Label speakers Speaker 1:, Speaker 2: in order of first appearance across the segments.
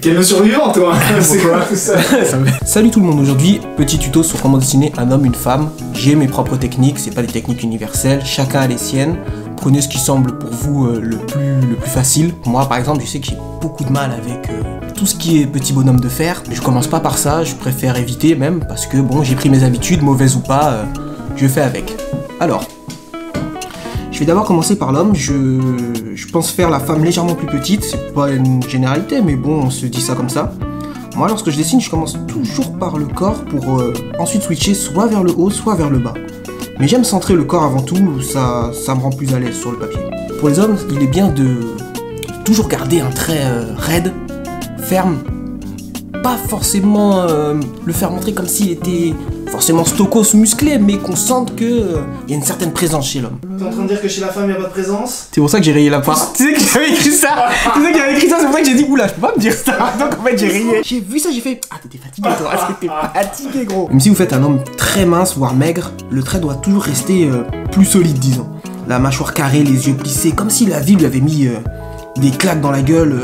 Speaker 1: T'es le survivant, toi. C'est quoi tout ça?
Speaker 2: Salut tout le monde, aujourd'hui, petit tuto sur comment dessiner un homme, une femme. J'ai mes propres techniques, c'est pas des techniques universelles, chacun a les siennes. Prenez ce qui semble pour vous le plus facile. Moi par exemple, je sais que j'ai beaucoup de mal avec tout ce qui est petit bonhomme de fer. Je commence pas par ça, je préfère éviter même, parce que bon, j'ai pris mes habitudes, mauvaises ou pas, je fais avec. Alors, je vais d'abord commencer par l'homme. Je pense faire la femme légèrement plus petite, c'est pas une généralité, mais bon, on se dit ça comme ça. Moi, lorsque je dessine, je commence toujours par le corps pour ensuite switcher soit vers le haut, soit vers le bas. Mais j'aime centrer le corps avant tout, ça me rend plus à l'aise sur le papier. Pour les hommes, il est bien de toujours garder un trait raide, ferme, pas forcément le faire montrer comme s'il était forcément stokos ou musclé, mais qu'on sente qu'il y a une certaine présence chez l'homme.
Speaker 1: T'es en train de dire que chez la femme, il n'y a pas de présence?
Speaker 2: C'est pour ça que j'ai rayé la part. Tu sais que j'avais écrit ça. Tu sais que j'avais écrit ça, c'est pour ça que j'ai dit oula, je peux pas me dire ça. Donc en fait, j'ai rayé. J'ai vu ça, j'ai fait ah, t'étais fatigué toi, t'étais fatigué gros. Même si vous faites un homme très mince, voire maigre, le trait doit toujours rester plus solide, disons. La mâchoire carrée, les yeux plissés, comme si la vie lui avait mis des claques dans la gueule.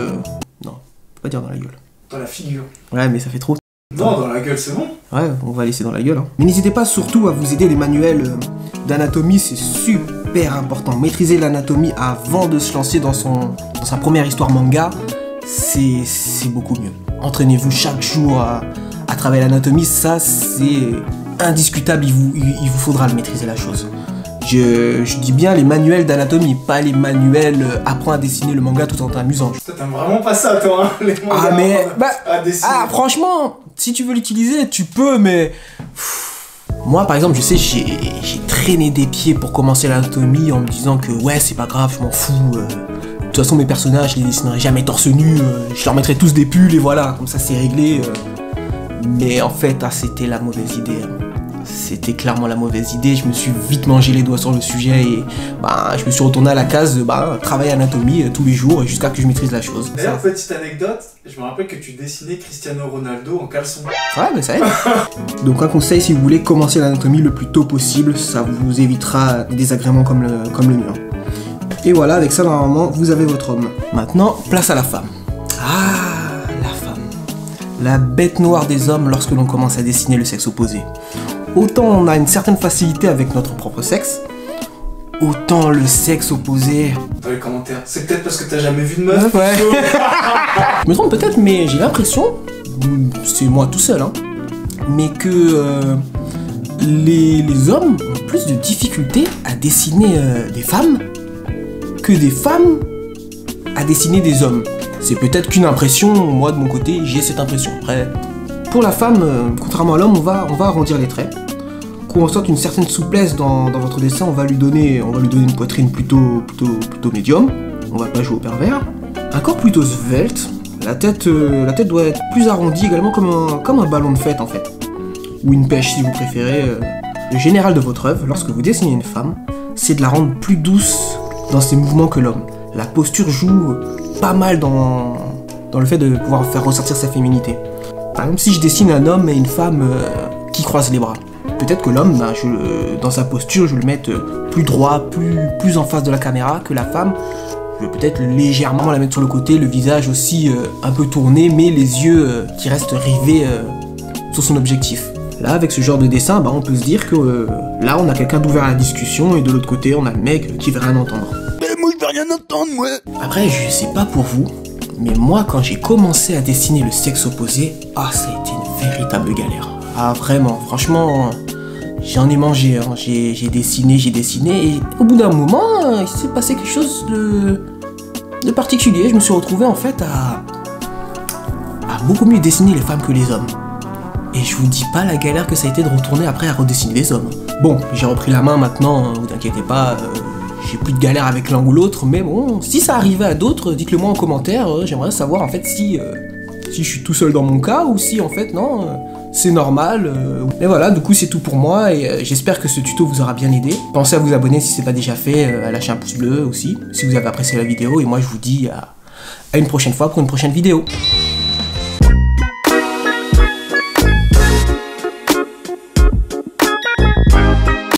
Speaker 2: Non, faut pas dire dans la gueule.
Speaker 1: Dans la figure.
Speaker 2: Ouais, mais ça fait trop.
Speaker 1: Non, dans la gueule, c'est bon.
Speaker 2: Ouais, on va laisser dans la gueule. Hein. Mais n'hésitez pas surtout à vous aider des manuels d'anatomie, c'est super important. Maîtriser l'anatomie avant de se lancer dans sa première histoire manga, c'est beaucoup mieux. Entraînez-vous chaque jour à travailler l'anatomie, ça c'est indiscutable, il vous faudra le maîtriser la chose. Je dis bien les manuels d'anatomie, pas les manuels apprends à dessiner le manga tout en t'amusant.
Speaker 1: Toi t'aimes vraiment pas ça toi, hein, les mangas
Speaker 2: ah mais
Speaker 1: à dessiner.
Speaker 2: Ah franchement, si tu veux l'utiliser, tu peux, mais moi par exemple, je sais, j'ai traîné des pieds pour commencer l'anatomie en me disant que ouais, c'est pas grave, je m'en fous. De toute façon, mes personnages, je les dessinerai jamais torse nu, je leur mettrai tous des pulls et voilà, comme ça c'est réglé. Mais en fait, c'était la mauvaise idée. C'était clairement la mauvaise idée, je me suis vite mangé les doigts sur le sujet et je me suis retourné à la case de travailler anatomie tous les jours jusqu'à que je maîtrise la chose.
Speaker 1: D'ailleurs, petite anecdote, je me rappelle que tu dessinais Cristiano Ronaldo en caleçon.
Speaker 2: Ouais, mais ça aide. Donc un conseil, si vous voulez commencer l'anatomie le plus tôt possible, ça vous évitera des désagréments comme le mien. Et voilà, avec ça, normalement, vous avez votre homme. Maintenant, place à la femme. Ah, la femme. La bête noire des hommes lorsque l'on commence à dessiner le sexe opposé. Autant on a une certaine facilité avec notre propre sexe, autant le sexe opposé...
Speaker 1: Dans les commentaires, c'est peut-être parce que t'as jamais vu de meuf.
Speaker 2: Ouais. Je me trompe peut-être, mais j'ai l'impression, c'est moi tout seul, hein, mais que les hommes ont plus de difficultés à dessiner des femmes que des femmes à dessiner des hommes. C'est peut-être qu'une impression, moi de mon côté, j'ai cette impression. Après, pour la femme, contrairement à l'homme, on va arrondir les traits. Qu'on sorte une certaine souplesse dans votre dessin, on va lui donner une poitrine plutôt médium. On va pas jouer au pervers. Un corps plutôt svelte. La tête doit être plus arrondie également comme un ballon de fête en fait. Ou une pêche si vous préférez. Le général de votre œuvre, lorsque vous dessinez une femme, c'est de la rendre plus douce dans ses mouvements que l'homme. La posture joue pas mal dans le fait de pouvoir faire ressortir sa féminité. Par exemple, si je dessine un homme et une femme qui croisent les bras, peut-être que l'homme, dans sa posture, je vais le mettre plus droit, plus en face de la caméra que la femme. Je vais peut-être légèrement la mettre sur le côté, le visage aussi un peu tourné, mais les yeux qui restent rivés sur son objectif. Là, avec ce genre de dessin, on peut se dire que là, on a quelqu'un d'ouvert à la discussion et de l'autre côté, on a le mec qui veut rien entendre. Mais moi, je veux rien entendre, moi. Après, je sais pas pour vous, mais moi, quand j'ai commencé à dessiner le sexe opposé, ça a été une véritable galère. Ah vraiment, franchement, j'en ai mangé, hein. J'ai dessiné, et au bout d'un moment, il s'est passé quelque chose de particulier. Je me suis retrouvé en fait à beaucoup mieux dessiner les femmes que les hommes. Et je vous dis pas la galère que ça a été de retourner après à redessiner les hommes. Bon, j'ai repris la main maintenant, hein, vous inquiétez pas, j'ai plus de galère avec l'un ou l'autre, mais bon, si ça arrivait à d'autres, dites-le moi en commentaire, j'aimerais savoir en fait si je suis tout seul dans mon cas ou si en fait non, c'est normal. Et voilà, du coup c'est tout pour moi et j'espère que ce tuto vous aura bien aidé. Pensez à vous abonner si c'est pas déjà fait, à lâcher un pouce bleu aussi, si vous avez apprécié la vidéo et moi je vous dis à une prochaine fois pour une prochaine vidéo.